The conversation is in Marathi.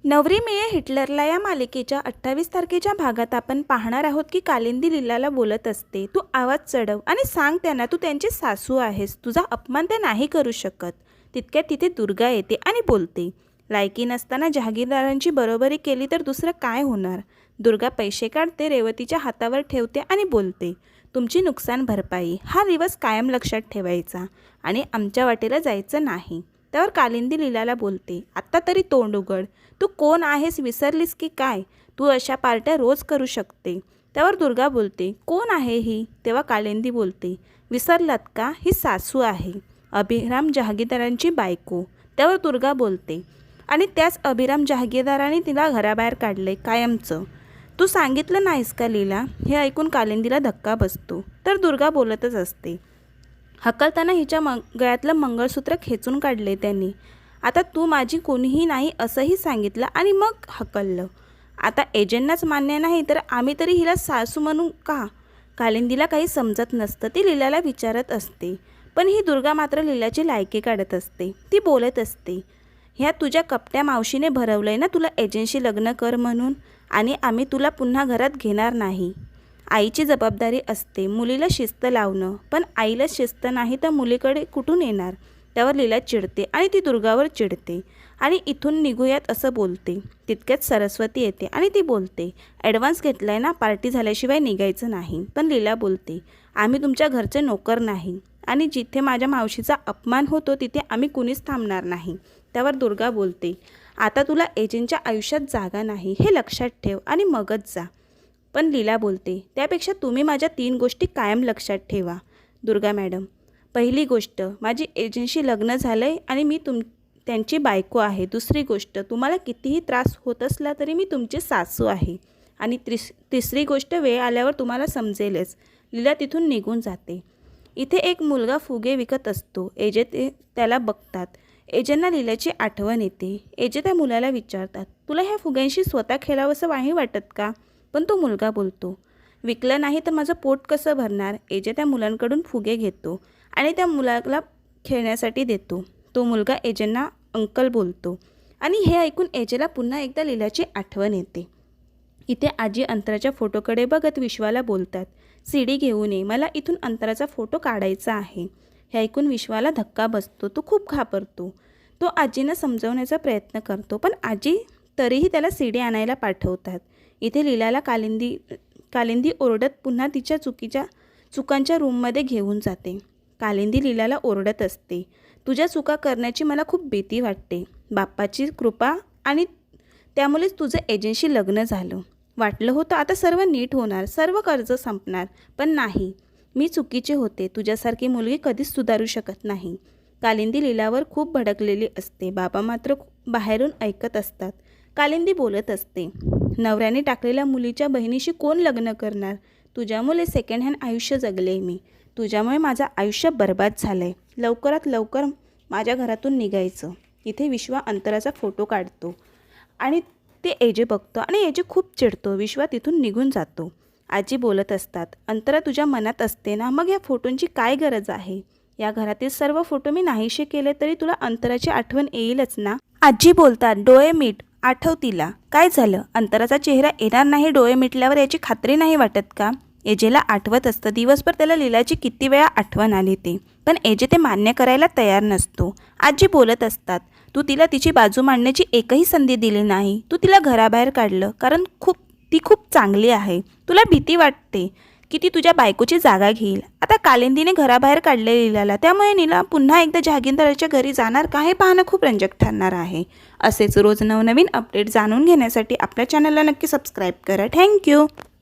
नवरी मिळे हिटलरला या मालिकेच्या 28 तारखेच्या भागात आपण पाहणार आहोत की कालिंदी लीलाला बोलत असते, तू आवाज चढव आणि सांग त्यांना तू त्यांची सासू आहेस, तुझा अपमान ते नाही करू शकत. तितक्यात तिथे दुर्गा येते आणि बोलते, लायकी नसताना जहागीरदारांची बरोबरी केली तर दुसरं काय होणार. दुर्गा पैसे काढते, रेवतीच्या हातावर ठेवते आणि बोलते, तुमची नुकसान भरपाई. हा दिवस कायम लक्षात ठेवायचा आणि आमच्या वाटेला जायचं नाही. त्यावर कालिंदी लीलाला बोलते, आत्ता तरी तोंड उघड, तू कोण आहेस, विसरलीस की काय. तू अशा पार्ट्या रोज करू शकते. त्यावर दुर्गा बोलते, कोण आहे ही. तेव्हा कालिंदी बोलते, विसरलात का, ही सासू आहे, अभिराम जहागीरदारांची बायको. त्यावर दुर्गा बोलते, आणि त्याच अभिराम जहागीरदारांनी तिला घराबाहेर काढले कायमचं. तू सांगितलं नाहीस का लीला. हे ऐकून कालिंदीला धक्का बसतो. तर दुर्गा बोलतच असते, हकलताना हिच्या गळ्यातलं मंगळसूत्र खेचून काढले त्यांनी. आता तू माझी कोणीही नाही असंही सांगितलं आणि मग हकललं. आता एजंटनाच मान्य नाही तर आम्ही तरी हिला सासू म्हणू का. कालिंदीला काही समजत नसतं. ती लीलाला विचारत असते, पण ही दुर्गा मात्र लीलाची लायकी काढत असते. ती बोलत असते, ह्या तुझ्या कपट्या मावशीने भरवलंय ना तुला एजंटशी लग्न कर म्हणून, आणि आम्ही तुला पुन्हा घरात घेणार नाही. आईची जबाबदारी असते मुलीला शिस्त लावणं, पण आईला शिस्त नाही तर मुलीकडे कुठून येणार. त्यावर लीला चिडते आणि ती दुर्गावर चिडते आणि इथून निघूयात असं बोलते. तितक्यात सरस्वती येते आणि ती बोलते, ॲडव्हान्स घेतलाय ना, पार्टी झाल्याशिवाय निघायचं नाही. पण लीला बोलते, आम्ही तुमच्या घरचे नोकर नाही आणि जिथे माझ्या मावशीचा अपमान होतो तिथे आम्ही कुणीच थांबणार नाही. त्यावर दुर्गा बोलते, आता तुला एजंटच्या आयुष्यात जागा नाही हे लक्षात ठेव आणि मगच जा. पण लीला बोलते, त्यापेक्षा तुम्ही माझ्या 3 गोष्टी कायम लक्षात ठेवा दुर्गा मॅडम. पहिली गोष्ट, माझी एजंटशी लग्न झालं आहे आणि मी त्यांची बायको आहे. दुसरी गोष्ट, तुम्हाला कितीही त्रास होत असला तरी मी तुमची सासू आहे. आणि तिसरी गोष्ट, वेळ आल्यावर तुम्हाला समजेलच. लीला तिथून निघून जाते. इथे एक मुलगा फुगे विकत असतो. एजे त्याला बघतात. एजेंना लीलाची आठवण येते. एजे त्या मुलाला विचारतात, तुला ह्या फुग्यांशी स्वतः खेळावंसं नाही वाटत का. पण तो मुलगा बोलतो, विकलं नाही तर माझं पोट कसं भरणार. एजे त्या मुलांकडून फुगे घेतो आणि त्या मुलाला खेळण्यासाठी देतो. तो मुलगा एजेंना अंकल बोलतो आणि हे ऐकून एजेला पुन्हा एकदा लीलाची आठवण येते. इथे आजी अंतराच्या फोटोकडे बघत विश्वाला बोलतात, सीडी घेऊन ये, मला इथून अंतराचा फोटो काढायचा आहे. हे ऐकून विश्वाला धक्का बसतो. तो खूप घाबरतो. तो आजींना समजवण्याचा प्रयत्न करतो, पण आजी तरीही त्याला सीडी आणायला पाठवतात. इथे लीलाला कालिंदी ओरडत पुन्हा तिच्या चुकांच्या रूममध्ये घेऊन जाते. कालिंदी लीलाला ओरडत असते, तुझ्या चुका करण्याची मला खूप भीती वाटते. बाप्पाची कृपा आणि त्यामुळेच तुझं एजंटशी लग्न झालं. वाटलं होतं आता सर्व नीट होणार, सर्व कर्ज संपणार, पण नाही, मी चुकीचे होते. तुझ्यासारखी मुलगी कधीच सुधारू शकत नाही. कालिंदी लीलावर खूप भडकलेली असते. बाबा मात्र बाहेरून ऐकत असतात. कालिंदी बोलत असते, नवऱ्याने टाकलेल्या मुलीच्या बहिणीशी कोण लग्न करणार. तुझ्यामुळे सेकंड हँड आयुष्य जगले मी. तुझ्यामुळे माझं आयुष्य बर्बाद झालं आहे. लवकरात लवकर माझ्या घरातून निघायचं. इथे विश्वा अंतराचा फोटो काढतो आणि ते एजे बघतो आणि एजे खूप चिडतो. विश्वा तिथून निघून जातो. आजी बोलत असतात, अंतरा तुझ्या मनात असते ना, मग या फोटोंची काय गरज आहे. या घरातील सर्व फोटो मी नाहीसे केले तरी तुला अंतराची आठवण येईलच ना. आजी बोलतात, डोळे मीट, आठव तिला. काय झालं, अंतराचा चेहरा येणार नाही डोळे मिटल्यावर याची खात्री नाही वाटत का. एजेला आठवत असतं दिवसभर त्याला लीलाची किती वेळा आठवण आली ते, पण एजे ते मान्य करायला तयार नसतो. आजी बोलत असतात, तू तिला तिची बाजू मांडण्याची एकही संधी दिली नाही. तू तिला घराबाहेर काढलं कारण ती खूप चांगली आहे. तुला भीती वाटते की ती तुझ्या बायकोची जागा घेईल. आता कालिंदीने घराबाहेर काढले लीलाला, त्यामुळे नीला पुन्हा एकदा जहागीरदाराच्या घरी जाणार का हे पाहणं खूप रंजक ठरणार आहे. असेच रोज नवनवीन अपडेट जाणून घेण्यासाठी आपल्या चॅनलला नक्की सबस्क्राईब करा. थँक्यू.